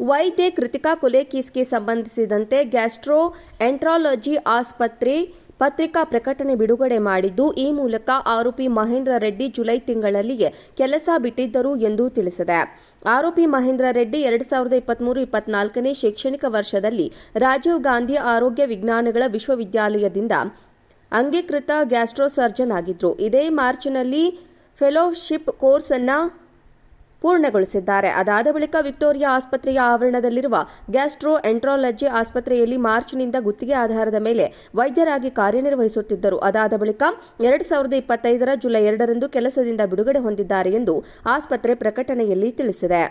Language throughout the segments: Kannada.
ವೈದ್ಯೆ ಕೃತಿಕಾ ಕೊಲೆ ಕೇಸ್ಗೆ ಸಂಬಂಧಿಸಿದಂತೆ ಗ್ಯಾಸ್ಟ್ರೋ ಎಂಟ್ರಾಲಜಿ ಆಸ್ಪತ್ರೆ ಪತ್ರಿಕಾ ಪ್ರಕಟಣೆ ಬಿಡುಗಡೆ ಮಾಡಿದ್ದು, ಈ ಮೂಲಕ ಆರೋಪಿ ಮಹೇಂದ್ರ ರೆಡ್ಡಿ ಜುಲೈ ತಿಂಗಳಲ್ಲಿಯೇ ಕೆಲಸ ಬಿಟ್ಟಿದ್ದರು ಎಂದು ತಿಳಿಸಿದೆ. ಆರೋಪಿ ಮಹೇಂದ್ರ ರೆಡ್ಡಿ 2023-24ನೇ ಶೈಕ್ಷಣಿಕ ವರ್ಷದಲ್ಲಿ ರಾಜೀವ್ ಗಾಂಧಿ ಆರೋಗ್ಯ ವಿಜ್ಞಾನಗಳ ವಿಶ್ವವಿದ್ಯಾಲಯದಿಂದ ಅಂಗೀಕೃತ ಗ್ಯಾಸ್ಟ್ರೋ ಸರ್ಜನ್ ಆಗಿದ್ರು. ಇದೇ ಮಾರ್ಚ್ನಲ್ಲಿ ಫೆಲೋಶಿಪ್ ಕೋರ್ಸ್ ಅನ್ನು ಪೂರ್ಣಗೊಳಿಸಿದ್ದಾರೆ. ಅದಾದ ಬಳಿಕ ವಿಕ್ಟೋರಿಯಾ ಆಸ್ಪತ್ರೆಯ ಆವರಣದಲ್ಲಿರುವ ಗ್ಯಾಸ್ಟ್ರೋ ಎಂಟ್ರಾಲಜಿ ಆಸ್ಪತ್ರೆಯಲ್ಲಿ ಮಾರ್ಚ್ನಿಂದ ಗುತ್ತಿಗೆ ಆಧಾರದ ಮೇಲೆ ವೈದ್ಯರಾಗಿ ಕಾರ್ಯನಿರ್ವಹಿಸುತ್ತಿದ್ದರು. ಅದಾದ ಬಳಿಕ 2025ರ ಜುಲೈ 2ರಂದು ಕೆಲಸದಿಂದ ಬಿಡುಗಡೆ ಹೊಂದಿದ್ದಾರೆ ಎಂದು ಆಸ್ಪತ್ರೆ ಪ್ರಕಟಣೆಯಲ್ಲಿ ತಿಳಿಸಿದೆ.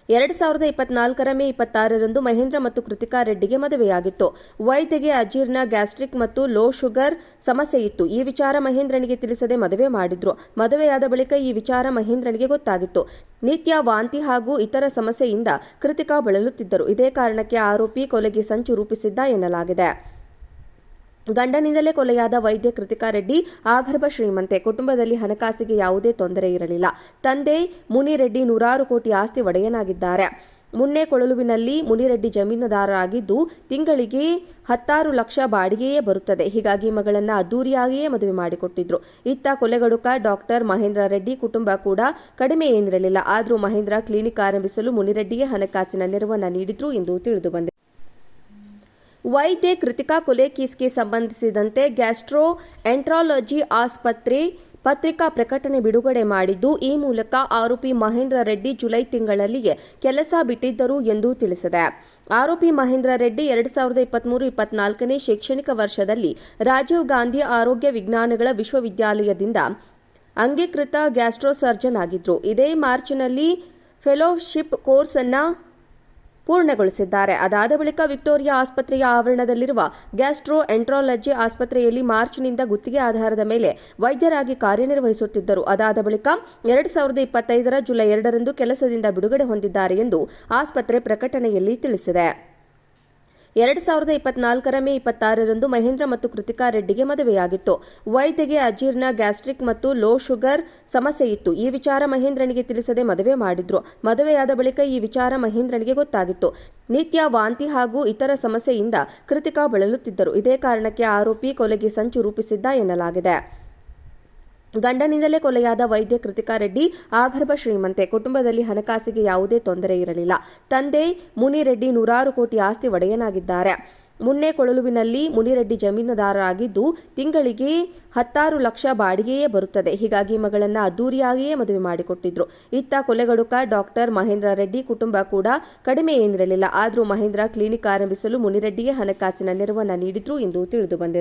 2024ರ ಮೇ 26ರಂದು ಮಹೇಂದ್ರ ಮತ್ತು ಕೃತಿಕಾ ರೆಡ್ಡಿಗೆ ಮದುವೆಯಾಗಿತ್ತು. ವೈದ್ಯೆಗೆ ಅಜೀರ್ಣ, ಗ್ಯಾಸ್ಟ್ರಿಕ್ ಮತ್ತು ಲೋ ಶುಗರ್ ಸಮಸ್ಯೆ ಇತ್ತು. ಈ ವಿಚಾರ ಮಹೇಂದ್ರನಿಗೆ ತಿಳಿಸದೆ ಮದುವೆ ಮಾಡಿದ್ರು. ಮದುವೆಯಾದ ಬಳಿಕ ಈ ವಿಚಾರ ಮಹೇಂದ್ರನಿಗೆ ಗೊತ್ತಾಗಿತ್ತು. ನಿತ್ಯ ವಾಂತಿ ಹಾಗೂ ಇತರ ಸಮಸ್ಯೆಯಿಂದ ಕೃತಿಕಾ ಬಳಲುತ್ತಿದ್ದರು. ಇದೇ ಕಾರಣಕ್ಕೆ ಆರೋಪಿ ಕೊಲೆಗೆ ಸಂಚು ರೂಪಿಸಿದ್ದ ಎನ್ನಲಾಗಿದೆ. ಗಂಡನಿಂದಲೇ ಕೊಲೆಯಾದ ವೈದ್ಯೆ ಕೃತಿಕಾ ರೆಡ್ಡಿ ಆಗರ್ಭ ಶ್ರೀಮಂತೆ. ಕುಟುಂಬದಲ್ಲಿ ಹಣಕಾಸಿಗೆ ಯಾವುದೇ ತೊಂದರೆ ಇರಲಿಲ್ಲ. ತಂದೆ ಮುನಿರೆಡ್ಡಿ ನೂರಾರು ಕೋಟಿ ಆಸ್ತಿ ಒಡೆಯನಾಗಿದ್ದಾರೆ. ಮುನ್ನೆಕೊಳಲುವಿನಲ್ಲಿ ಮುನಿರೆಡ್ಡಿ ಜಮೀನುದಾರರಾಗಿದ್ದು, ತಿಂಗಳಿಗೆ 16 ಲಕ್ಷ ಬಾಡಿಗೆಯೇ ಬರುತ್ತದೆ. ಹೀಗಾಗಿ ಮಗಳನ್ನ ಅದ್ದೂರಿಯಾಗಿಯೇ ಮದುವೆ ಮಾಡಿಕೊಟ್ಟಿದ್ರು. ಇತ್ತ ಕೊಲೆಗಡುಕ ಡಾಕ್ಟರ್ ಮಹೇಂದ್ರ ರೆಡ್ಡಿ ಕುಟುಂಬ ಕೂಡ ಕಡಿಮೆ ಏನಿರಲಿಲ್ಲ. ಆದರೂ ಮಹೇಂದ್ರ ಕ್ಲಿನಿಕ್ ಆರಂಭಿಸಲು ಮುನಿರೆಡ್ಡಿಗೆ ಹಣಕಾಸಿನ ನೆರವನ್ನು ನೀಡಿದ್ರು ಎಂದು ತಿಳಿದುಬಂದಿದೆ. ವೈದ್ಯೆ ಕೃತಿಕಾ ಕೊಲೆ ಕೇಸ್ಗೆ ಸಂಬಂಧಿಸಿದಂತೆ ಗ್ಯಾಸ್ಟ್ರೋ ಎಂಟ್ರಾಲಜಿ ಆಸ್ಪತ್ರೆ ಪತ್ರಿಕಾ ಪ್ರಕಟಣೆ ಬಿಡುಗಡೆ ಮಾಡಿದ್ದು, ಈ ಮೂಲಕ ಆರೋಪಿ ಮಹೇಂದ್ರ ರೆಡ್ಡಿ ಜುಲೈ ತಿಂಗಳಲ್ಲಿಯೇ ಕೆಲಸ ಬಿಟ್ಟಿದ್ದರು ಎಂದು ತಿಳಿಸಿದೆ. ಆರೋಪಿ ಮಹೇಂದ್ರ ರೆಡ್ಡಿ 2023-24ನೇ ಶೈಕ್ಷಣಿಕ ವರ್ಷದಲ್ಲಿ ರಾಜೀವ್ ಗಾಂಧಿ ಆರೋಗ್ಯ ವಿಜ್ಞಾನಗಳ ವಿಶ್ವವಿದ್ಯಾಲಯದಿಂದ ಅಂಗೀಕೃತ ಗ್ಯಾಸ್ಟ್ರೋ ಸರ್ಜನ್ ಆಗಿದ್ರು. ಇದೇ ಮಾರ್ಚ್ನಲ್ಲಿ ಫೆಲೋಶಿಪ್ ಕೋರ್ಸ್ ಅನ್ನು ಪೂರ್ಣಗೊಳಿಸಿದ್ದಾರೆ. ಅದಾದ ಬಳಿಕ ವಿಕ್ಟೋರಿಯಾ ಆಸ್ಪತ್ರೆಯ ಆವರಣದಲ್ಲಿರುವ ಗ್ಯಾಸ್ಟ್ರೋ ಎಂಟ್ರಾಲಜಿ ಆಸ್ಪತ್ರೆಯಲ್ಲಿ ಮಾರ್ಚ್ನಿಂದ ಗುತ್ತಿಗೆ ಆಧಾರದ ಮೇಲೆ ವೈದ್ಯರಾಗಿ ಕಾರ್ಯನಿರ್ವಹಿಸುತ್ತಿದ್ದರು. ಅದಾದ ಬಳಿಕ 2025ರ ಜುಲೈ 2ರಂದು ಕೆಲಸದಿಂದ ಬಿಡುಗಡೆ ಹೊಂದಿದ್ದಾರೆ ಎಂದು ಆಸ್ಪತ್ರೆ ಪ್ರಕಟಣೆಯಲ್ಲಿ ತಿಳಿಸಿದೆ. 2024ರ ಮೇ 26ರಂದು ಮಹೇಂದ್ರ ಮತ್ತು ಕೃತಿಕಾ ರೆಡ್ಡಿಗೆ ಮದುವೆಯಾಗಿತ್ತು. ವೈದ್ಯೆಗೆ ಅಜೀರ್ಣ, ಗ್ಯಾಸ್ಟ್ರಿಕ್ ಮತ್ತು ಲೋ ಶುಗರ್ ಸಮಸ್ಯೆ ಇತ್ತು. ಈ ವಿಚಾರ ಮಹೇಂದ್ರನಿಗೆ ತಿಳಿಸದೆ ಮದುವೆ ಮಾಡಿದ್ರು. ಮದುವೆಯಾದ ಬಳಿಕ ಈ ವಿಚಾರ ಮಹೇಂದ್ರನಿಗೆ ಗೊತ್ತಾಗಿತ್ತು. ನಿತ್ಯ ವಾಂತಿ ಹಾಗೂ ಇತರ ಸಮಸ್ಯೆಯಿಂದ ಕೃತಿಕಾ ಬಳಲುತ್ತಿದ್ದರು. ಇದೇ ಕಾರಣಕ್ಕೆ ಆರೋಪಿ ಕೊಲೆಗೆ ಸಂಚು ರೂಪಿಸಿದ್ದ ಎನ್ನಲಾಗಿದೆ. ಗಂಡನಿಂದಲೇ ಕೊಲೆಯಾದ ವೈದ್ಯೆ ಕೃತಿಕಾ ರೆಡ್ಡಿ ಆಗರ್ಭ ಶ್ರೀಮಂತೆ. ಕುಟುಂಬದಲ್ಲಿ ಹಣಕಾಸಿಗೆ ಯಾವುದೇ ತೊಂದರೆ ಇರಲಿಲ್ಲ. ತಂದೆ ಮುನಿರೆಡ್ಡಿ ನೂರಾರು ಕೋಟಿ ಆಸ್ತಿ ಒಡೆಯನಾಗಿದ್ದಾರೆ. ಮುನ್ನೆಕೊಳಲುವಿನಲ್ಲಿ ಮುನಿರೆಡ್ಡಿ ಜಮೀನುದಾರರಾಗಿದ್ದು, ತಿಂಗಳಿಗೆ 16 ಲಕ್ಷ ಬಾಡಿಗೆಯೇ ಬರುತ್ತದೆ. ಹೀಗಾಗಿ ಮಗಳನ್ನ ಅದ್ದೂರಿಯಾಗಿಯೇ ಮದುವೆ ಮಾಡಿಕೊಟ್ಟಿದ್ರು. ಇತ್ತ ಕೊಲೆಗಡುಕ ಡಾಕ್ಟರ್ ಮಹೇಂದ್ರ ರೆಡ್ಡಿ ಕುಟುಂಬ ಕೂಡ ಕಡಿಮೆ ಏನಿರಲಿಲ್ಲ. ಆದರೂ ಮಹೇಂದ್ರ ಕ್ಲಿನಿಕ್ ಆರಂಭಿಸಲು ಮುನಿರೆಡ್ಡಿಗೆ ಹಣಕಾಸಿನ ನೆರವನ್ನು ನೀಡಿದ್ರು ಎಂದು ತಿಳಿದುಬಂದಿದೆ.